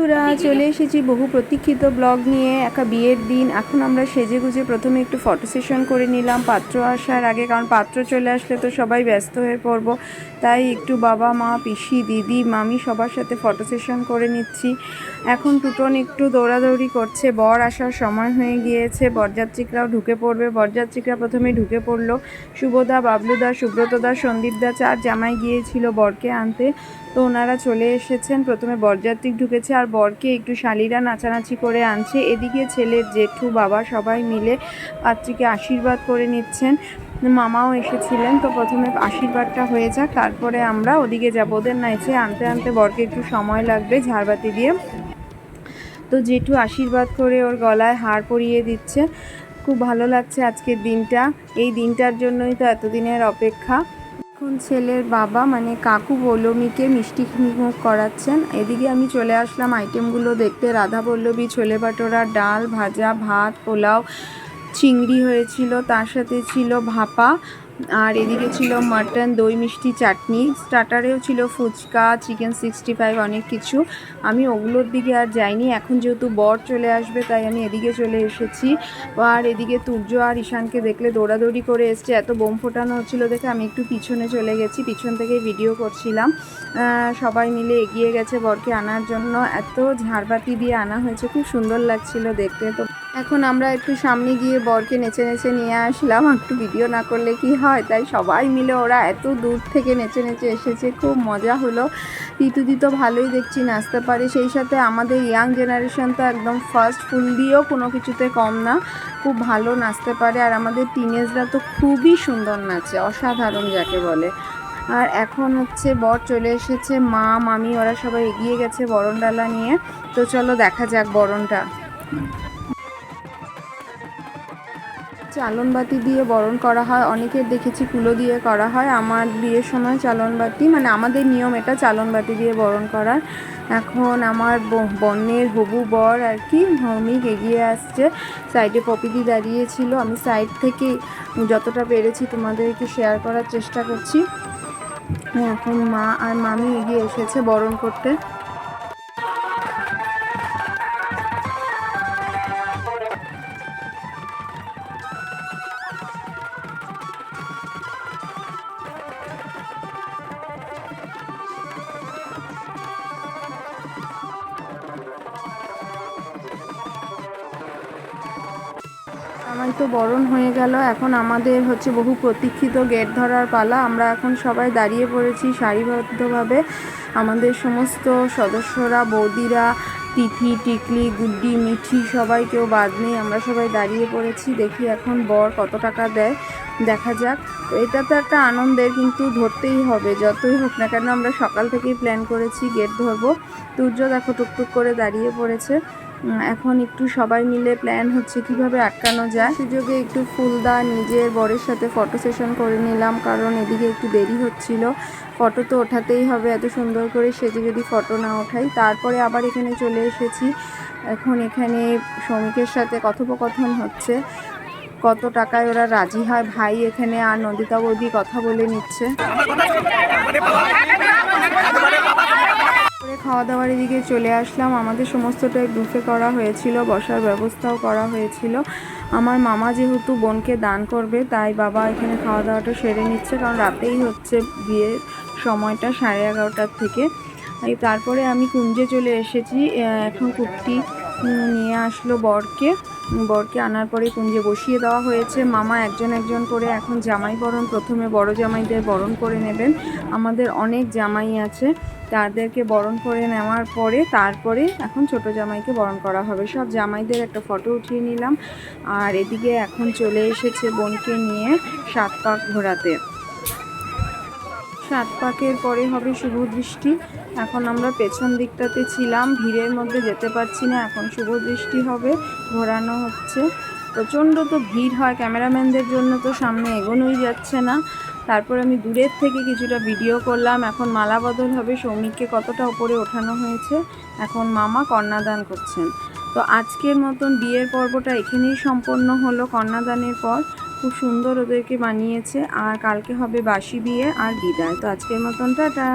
বন্ধুরা চলে এসেছি বহু প্রতীক্ষিত ব্লগ নিয়ে একা বিয়ের দিন। এখন আমরা সেজেগুজে প্রথমে একটু ফটো সেশন করে নিলাম পাত্র আসার আগে, কারণ পাত্র চলে আসলে তো সবাই ব্যস্ত হয়ে পড়ব, তাই একটু বাবা মা পিসি দিদি মামি সবার সাথে ফটো সেশন করে নিচ্ছি। এখন টুটন একটু দৌড়াদৌড়ি করছে, বর আসার সময় হয়ে গিয়েছে, বরযাত্রীরাও ঢুকে পড়বে। বরযাত্রীরা প্রথমে ঢুকে পড়লো, শুভদা, বাবলুদা, সুব্রতদা, সন্দীপদা, 4 জামাই গিয়েছিল বরকে আনতে, তো ওনারা চলে এসেছেন। প্রথমে বরযাত্রী ঢুকেছে আর বরকে একটু শালিরা নাচানাচি করে আনছে। এদিকে ছেলের জেঠু বাবা সবাই মিলে পাত্রীকে আশীর্বাদ করে নিচ্ছেন, মামাও এসেছিলেন। তো প্রথমে আশীর্বাদটা হয়ে যাক, তারপরে আমরা ওদিকে যাবো। ওদের নাইছে আনতে আনতে বরকে একটু সময় লাগবে ঝাড়বাতি দিয়ে। তো জেঠু আশীর্বাদ করে ওর গলায় হার পরিয়ে দিচ্ছে। খুব ভালো লাগছে আজকের দিনটা, এই দিনটার জন্যই তো এতদিনের অপেক্ষা। এখন ছেলের বাবা মানে কাকু পৌলমীকে মিষ্টি মুখ করাচ্ছেন। এদিকে আমি চলে আসলাম আইটেমগুলো দেখতে। রাধা পল্লবী, ছোলে ভাটোরা, ডাল, ভাজা, ভাত, পোলাও, চিংড়ি হয়েছিল, তার সাথে ছিল ভাপা, আর এদিকে ছিল মাটন, দই মিষ্টি, চাটনি, স্টার্টারেও ছিল ফুচকা, চিকেন 65, অনেক কিছু। আমি ওগুলোর দিকে আর যাইনি, এখন যেহেতু বর চলে আসবে তাই আমি এদিকে চলে এসেছি। আর এদিকে তুর্য আর ঈশানকে দেখলে দৌড়াদৌড়ি করে এসছে, এত বোম ফোটানো হচ্ছিলো দেখে আমি একটু পিছনে চলে গেছি, পিছন থেকে ভিডিও করছিলাম। সবাই মিলে এগিয়ে গেছে বরকে আনার জন্য, এত ঝাড়বাতি দিয়ে আনা হয়েছে, খুব সুন্দর লাগছিল দেখতে। তো এখন আমরা একটু সামনে গিয়ে বরকে নেচে নেচে নিয়ে আসলাম, একটু ভিডিও না করলে কি হয়, তাই সবাই মিলে ওরা এত দূর থেকে নেচে নেচে এসেছে, খুব মজা হলো। ঋতুদি তো ভালোই দেখছি নাচতে পারে, সেই সাথে আমাদের ইয়াং জেনারেশন তো একদম ফার্স্ট, ফুল দিয়েও কোনো কিছুতে কম না, খুব ভালো নাচতে পারে। আর আমাদের টিনেজরা তো খুবই সুন্দর নাচে, অসাধারণ যাকে বলে। আর এখন হচ্ছে বর চলে এসেছে, মা মামি ওরা সবাই এগিয়ে গেছে বরণ ডালা নিয়ে। তো চলো দেখা যাক বরণটা। চালনবাতি দিয়ে বরণ করা হয়, অনেকের দেখেছি কুলো দিয়ে করা হয়। আমার বিয়ের সময় চালনবাতি, মানে আমাদের নিয়ম এটা চালনবাতি দিয়ে বরণ করার। এখন আমার বোনের হবু বর আর কি ভৌমিক এগিয়ে আসছে, সাইডে পপিদি দাঁড়িয়েছিল, আমি সাইড থেকে যতটা পেরেছি তোমাদেরকে শেয়ার করার চেষ্টা করছি। এখন মা আর মামি এগিয়ে এসেছে বরণ করতে। আমার তো বরণ হয়ে গেল, এখন আমাদের হচ্ছে বহু প্রতীক্ষিত গেট ধরার পালা। আমরা এখন সবাই দাঁড়িয়ে পড়েছি সারিবদ্ধভাবে, আমাদের সমস্ত সদস্যরা, বৌদিরা, তিথি, টিকলি, গুড্ডি, মিঠি, সবাই কেউ বাদ নেই, আমরা সবাই দাঁড়িয়ে পড়েছি। দেখি এখন বর কত টাকা দেয়, দেখা যাক। তো এটা তো একটা আনন্দের, কিন্তু ধরতেই হবে যতই হোক না কেন, আমরা সকাল থেকেই প্ল্যান করেছি গেট ধরবো। সূর্য দেখো টুকটুক করে দাঁড়িয়ে পড়েছে। এখন একটু সবাই মিলে প্ল্যান হচ্ছে কিভাবে আটকানো যায়। সুযোগে একটু ফুলদা নিজের বরের সাথে ফটো সেশন করে নিলাম, কারণ এদিকে একটু দেরি হচ্ছিল, ফটো তো ওঠাতেই হবে, এত সুন্দর করে সেজে যদি ফটো না ওঠাই। তারপরে আবার এখানে চলে এসেছি, এখন এখানে শ্রমিকের সাথে কথোপকথন হচ্ছে, কত টাকায় ওরা রাজি হয়। ভাই এখানে আর নন্দিতা বৌদি কথা বলে নিচ্ছে। খাওয়া দাওয়ার এদিকে চলে আসলাম, আমাদের সমস্তটাই বুফে করা হয়েছিল, বসার ব্যবস্থাও করা হয়েছিল। আমার মামা যেহেতু বোনকে দান করবে, তাই বাবা এখানে খাওয়া দাওয়াটা সেরে নিচ্ছে, কারণ রাতেই হচ্ছে বিয়ের সময়টা 11:30টার থেকে। তারপরে আমি কুঞ্জে চলে এসেছি, এখন কুর্তি নিয়ে আসলো বরকে আনার পরে কুঞ্জে বসিয়ে দেওয়া হয়েছে। মামা একজন একজন করে এখন জামাই বরণ, প্রথমে বড় জামাইদের বরণ করে নেবেন। আমাদের অনেক জামাই আছে, তাদেরকে বরণ করে নেওয়ার পরে তারপরে এখন ছোট জামাইকে বরণ করা হবে। সব জামাইদের একটা ফটো উঠিয়ে নিলাম। আর এদিকে এখন চলে এসেছে বোনকে নিয়ে 7 পাক ঘোরাতে। 7 পাকের পরে হবে শুভ দৃষ্টি। এখন আমরা পেছন দিকটাতে ছিলাম, ভিড়ের মধ্যে যেতে পারছি না, এখন শুভ দৃষ্টি হবে, ঘোরানো হচ্ছে। প্রচণ্ড তো ভিড় হয়, ক্যামেরাম্যানদের জন্য তো সামনে এগোনোই যাচ্ছে না। তারপর আমি দূরের থেকে কিছুটা ভিডিও করলাম। এখন মালা বদল হবে, সৌমিককে কতটা ওপরে ওঠানো হয়েছে, এখন মামা কন্যাদান করছেন। তো আজকের মতন বিয়ের পর্বটা এখানেই সম্পন্ন হলো। কন্যাদানের পর খুব সুন্দর ওদেরকে বানিয়েছে, আর কালকে হবে বাসি বিয়ে আর বিদায়। তো আজকের মতন টাটা।